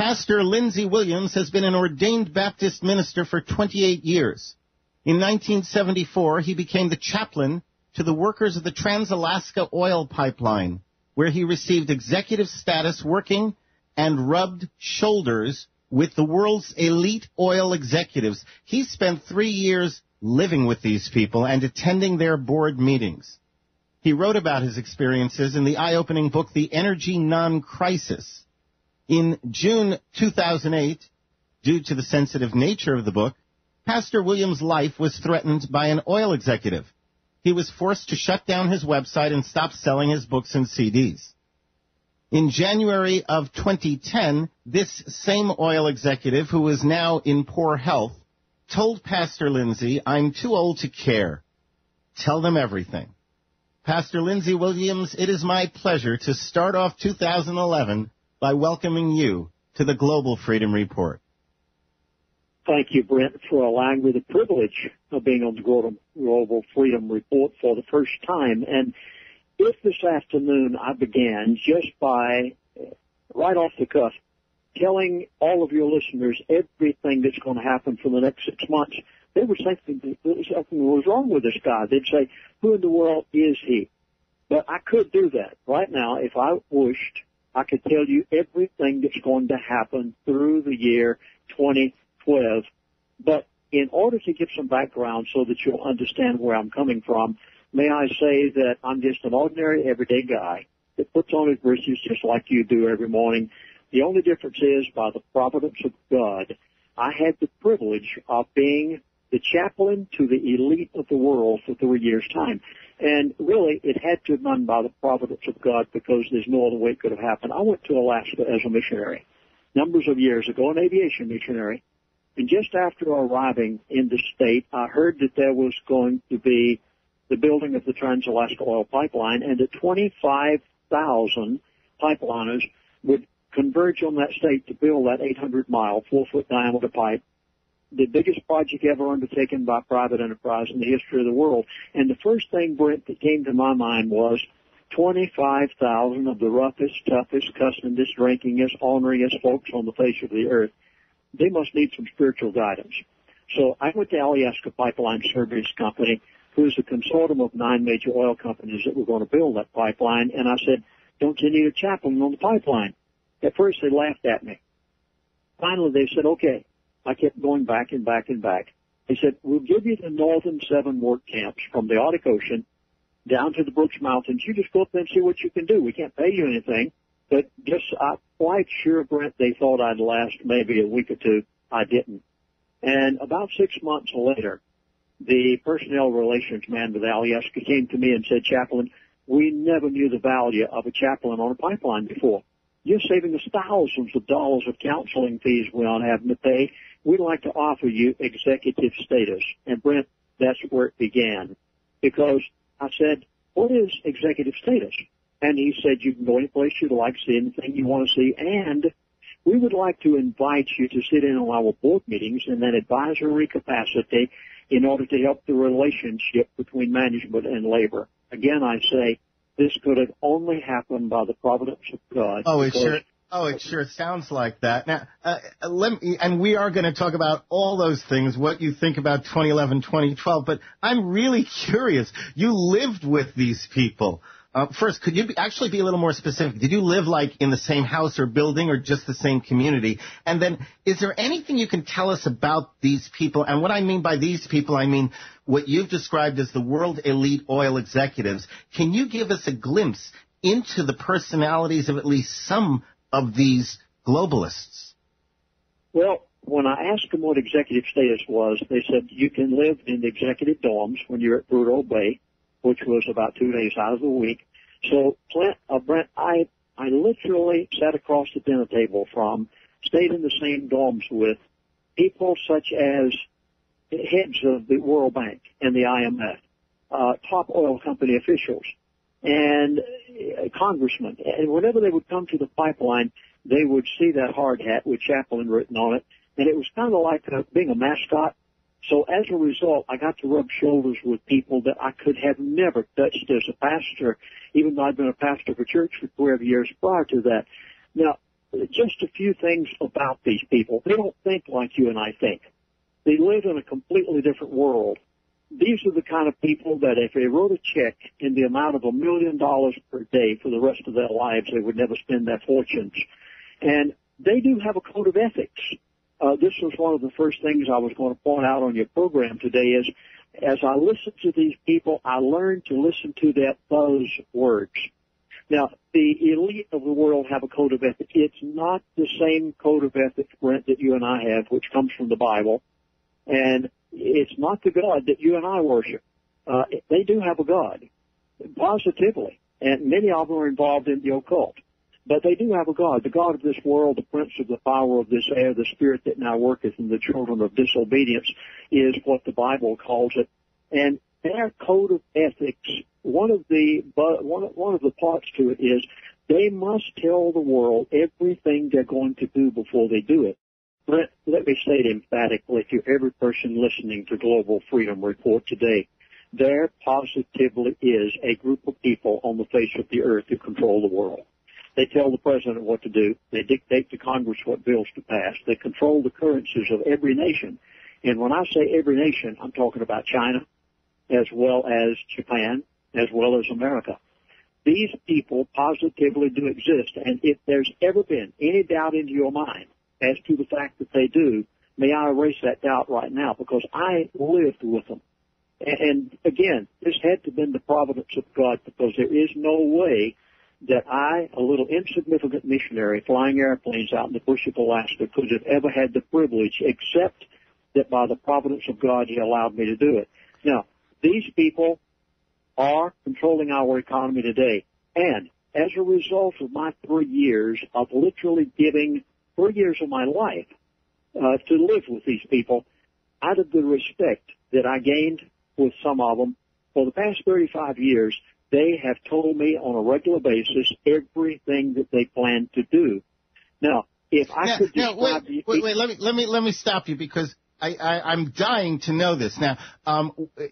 Pastor Lindsey Williams has been an ordained Baptist minister for 28 years. In 1974, he became the chaplain to the workers of the Trans-Alaska Oil Pipeline, where he received executive status working and rubbed shoulders with the world's elite oil executives. He spent 3 years living with these people and attending their board meetings. He wrote about his experiences in the eye-opening book, The Energy Non-Crisis. In June 2008, due to the sensitive nature of the book, Pastor Williams' life was threatened by an oil executive. He was forced to shut down his website and stop selling his books and CDs. In January of 2010, this same oil executive, who is now in poor health, told Pastor Lindsey, "I'm too old to care. Tell them everything." Pastor Lindsey Williams, it is my pleasure to start off 2011 by welcoming you to the Global Freedom Report. Thank you, Brent, for allowing me the privilege of being on the Global Freedom Report for the first time. And if this afternoon I began just by, right off the cuff, telling all of your listeners everything that's going to happen for the next 6 months, they would think that something was wrong with this guy. They'd say, who in the world is he? But I could do that. Right now, if I wished, I could tell you everything that's going to happen through the year 2012. But in order to give some background so that you'll understand where I'm coming from, may I say that I'm just an ordinary, everyday guy that puts on his britches just like you do every morning. The only difference is, by the providence of God, I had the privilege of being the chaplain to the elite of the world for 3 years' time. And really, it had to have been by the providence of God, because there's no other way it could have happened. I went to Alaska as a missionary numbers of years ago, an aviation missionary. And just after arriving in the state, I heard that there was going to be the building of the Trans-Alaska Oil Pipeline, and that 25,000 pipeliners would converge on that state to build that 800-mile, 4-foot diameter pipe, the biggest project ever undertaken by private enterprise in the history of the world. And the first thing, Brent, that came to my mind was 25,000 of the roughest, toughest, cussingest, drinkingest, orneryest folks on the face of the earth. They must need some spiritual guidance. So I went to Alaska Pipeline Service Company, who's a consortium of 9 major oil companies that were going to build that pipeline, and I said, don't you need a chaplain on the pipeline? At first they laughed at me. Finally they said, okay. I kept going back and back and back. They said, we'll give you the northern 7 work camps from the Arctic Ocean down to the Brooks Mountains. You just go up there and see what you can do. We can't pay you anything. But just, I'm quite sure, Brent, they thought I'd last maybe a week or two. I didn't. And about 6 months later, the personnel relations man with Alaska came to me and said, Chaplain, we never knew the value of a chaplain on a pipeline before. You're saving us thousands of dollars of counseling fees we aren't having to pay. We'd like to offer you executive status. And Brent, that's where it began. Because I said, what is executive status? And he said, you can go any place you'd like, see anything you want to see, and we would like to invite you to sit in on our board meetings in that advisory capacity in order to help the relationship between management and labor. Again, I say, this could have only happened by the providence of God. It sure sounds like that. Now, and we are going to talk about all those things, what you think about 2011, 2012, but I'm really curious. You lived with these people. First, could you actually be a little more specific? Did you live like in the same house or building or just the same community? And then is there anything you can tell us about these people? And what I mean by these people, I mean what you've described as the world elite oil executives. Can you give us a glimpse into the personalities of at least some of these globalists? Well, when I asked them what executive status was, they said you can live in the executive dorms when you're at Prudhoe Bay, which was about 2 days out of the week. So, Brent, I literally sat across the dinner table from, stayed in the same dorms with people such as heads of the World Bank and the IMF, top oil company officials, and congressmen. And whenever they would come to the pipeline, they would see that hard hat with chaplain written on it, and it was kind of like being a mascot. So as a result, I got to rub shoulders with people that I could have never touched as a pastor, even though I'd been a pastor of a church for 12 years prior to that. Now, just a few things about these people. They don't think like you and I think. They live in a completely different world. These are the kind of people that if they wrote a check in the amount of $1 million per day for the rest of their lives, they would never spend their fortunes. And they do have a code of ethics. This was one of the first things I was going to point out on your program today is, as I listen to these people, I learned to listen to their buzzwords. Now, the elite of the world have a code of ethics. It's not the same code of ethics, Brent, that you and I have, which comes from the Bible. And it's not the God that you and I worship. They do have a God, positively. And many of them are involved in the occult. But they do have a God, the God of this world, the prince of the power of this air, the spirit that now worketh in the children of disobedience is what the Bible calls it. And their code of ethics, one of the parts to it is they must tell the world everything they're going to do before they do it. Let me say it emphatically to every person listening to Global Freedom Report today. There positively is a group of people on the face of the earth who control the world. They tell the president what to do. They dictate to Congress what bills to pass. They control the currencies of every nation. And when I say every nation, I'm talking about China, as well as Japan, as well as America. These people positively do exist. And if there's ever been any doubt into your mind as to the fact that they do, may I erase that doubt right now, because I lived with them. And again, this had to have been the providence of God, because there is no way that I, a little insignificant missionary flying airplanes out in the bush of Alaska, could have ever had the privilege, except that by the providence of God, He allowed me to do it. Now, these people are controlling our economy today. And as a result of my 3 years of literally giving 3 years of my life to live with these people, out of the respect that I gained with some of them, for the past 35 years, they have told me on a regular basis everything that they plan to do. Now, if I could describe... Wait, let me stop you, because I'm dying to know this. Now,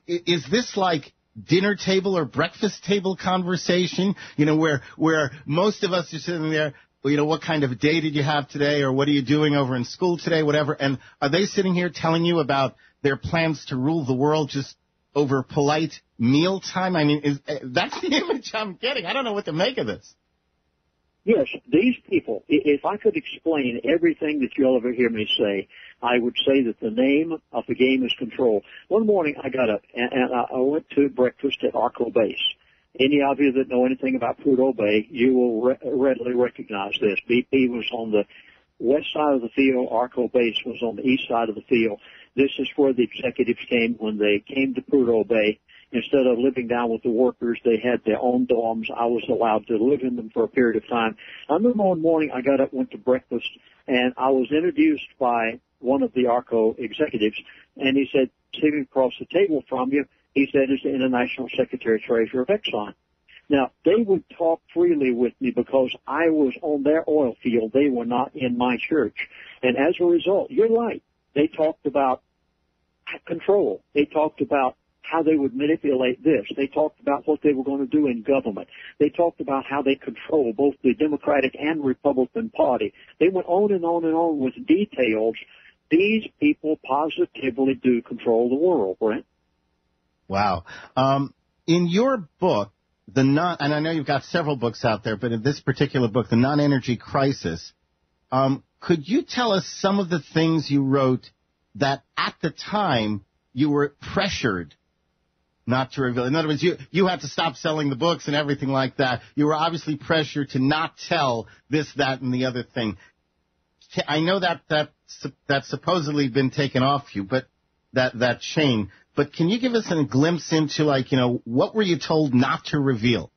is this like dinner table or breakfast table conversation, where most of us are sitting there, what kind of day did you have today, or what are you doing over in school today, whatever, and are they sitting here telling you about their plans to rule the world just over polite mealtime? I mean, that's the image I'm getting. I don't know what to make of this. Yes, these people, if I could explain everything that you'll ever hear me say, I would say that the name of the game is control. One morning I got up and I went to breakfast at Arco Base. Any of you that know anything about Prudhoe Bay, you will readily recognize this. BP was on the west side of the field. Arco Base was on the east side of the field. This is where the executives came when they came to Prudhoe Bay. Instead of living down with the workers, they had their own dorms. I was allowed to live in them for a period of time. I remember one morning I got up, went to breakfast, and I was introduced by one of the Arco executives, and he said, sitting across the table from you, he said, is the International Secretary-Treasurer of Exxon. Now, they would talk freely with me because I was on their oil field. They were not in my church. And as a result, you're right. They talked about control. They talked about how they would manipulate this. They talked about what they were going to do in government. They talked about how they control both the Democratic and Republican Party. They went on and on and on with details. These people positively do control the world, Brent. Wow. In your book, and I know you've got several books out there, but in this particular book, The Non-Energy Crisis, could you tell us some of the things you wrote that at the time you were pressured not to reveal? In other words, you had to stop selling the books and everything like that. You were obviously pressured to not tell this, that, and the other thing. I know that's supposedly been taken off you, but that chain. But can you give us a glimpse into, what were you told not to reveal?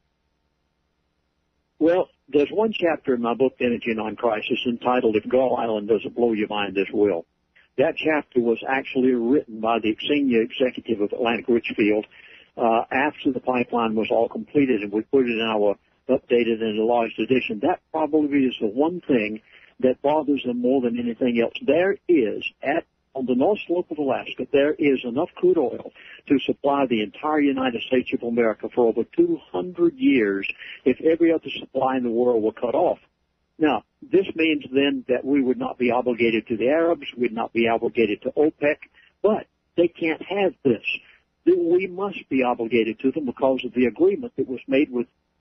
Well, there's one chapter in my book, Energy Non-Crisis, entitled If Gull Island Doesn't Blow Your Mind, This Will. That chapter was actually written by the senior executive of Atlantic Richfield after the pipeline was all completed, and we put it in our updated and enlarged edition. That probably is the one thing that bothers them more than anything else. There is, on the North Slope of Alaska, there is enough crude oil to supply the entire United States of America for over 200 years if every other supply in the world were cut off. Now, this means then that we would not be obligated to the Arabs, we'd not be obligated to OPEC, but they can't have this. We must be obligated to them because of the agreement that was made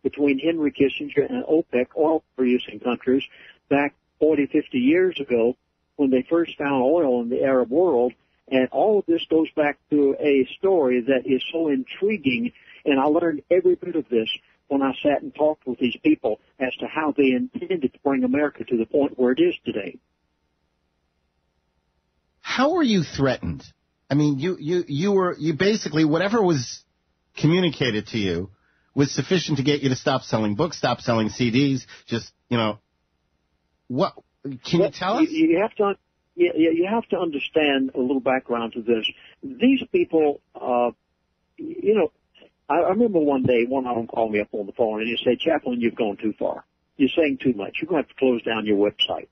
between Henry Kissinger and OPEC, oil-producing countries, back 40, 50 years ago when they first found oil in the Arab world. And all of this goes back to a story that is so intriguing, and I learned every bit of this when I sat and talked with these people as to how they intended to bring America to the point where it is today. How were you threatened? I mean, you basically, whatever was communicated to you was sufficient to get you to stop selling books, stop selling CDs, just, what, can you tell us? You have to understand a little background to this. These people, I remember one day one of them called me up on the phone and he said, "Chaplain, you've gone too far. You're saying too much. You're going to have to close down your website."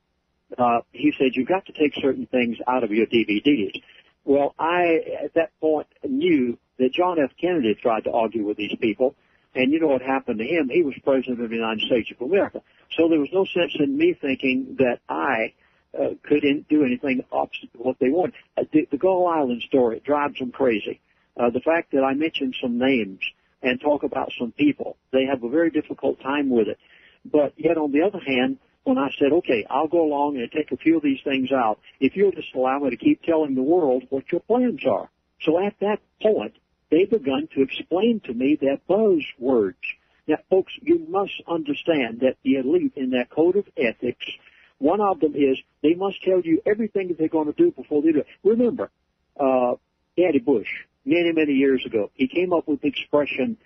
He said, "You've got to take certain things out of your DVDs." Well, I, at that point, knew that John F. Kennedy tried to argue with these people, and you know what happened to him? He was president of the United States of America. So there was no sense in me thinking that I couldn't do anything opposite to what they want. The Gull Island story, it drives them crazy. The fact that I mentioned some names and talk about some people, they have a very difficult time with it. But yet, on the other hand, when I said, okay, I'll go along and take a few of these things out, if you'll just allow me to keep telling the world what your plans are. So at that point, they begun to explain to me their buzzwords. Now, folks, you must understand that the elite in their code of ethics, one of them is they must tell you everything that they're going to do before they do it. Remember, Daddy Bush, many, many years ago, he came up with the expression,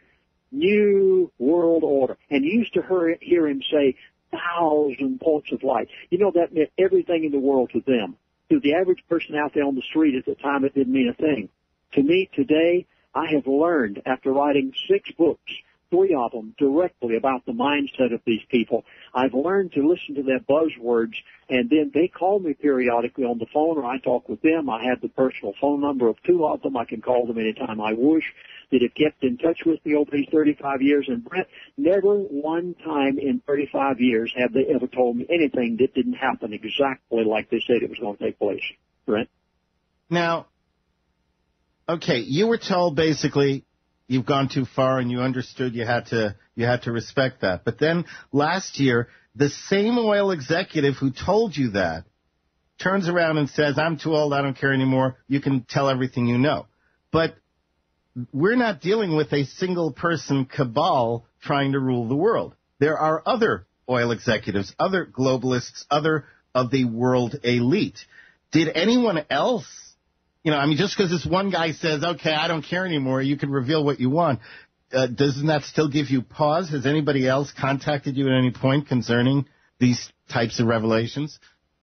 New World Order. And you used to hear him say, 1,000 points of light. You know, that meant everything in the world to them. To the average person out there on the street at the time, it didn't mean a thing. To me, today, I have learned, after writing 6 books, 3 of them directly about the mindset of these people, I've learned to listen to their buzzwords, and then they call me periodically on the phone, or I talk with them. I have the personal phone number of 2 of them. I can call them anytime I wish, that have kept in touch with me over these 35 years. And, Brent, never one time in 35 years have they ever told me anything that didn't happen exactly like they said it was going to take place. Brent? Now, okay, you were told basically you've gone too far and you understood you had to respect that. But then last year, the same oil executive who told you that turns around and says, I'm too old, I don't care anymore, you can tell everything you know. But we're not dealing with a single-person cabal trying to rule the world. There are other oil executives, other globalists, other of the world elite. Did anyone else, just because this one guy says, okay, I don't care anymore, you can reveal what you want, doesn't that still give you pause? Has anybody else contacted you at any point concerning these types of revelations?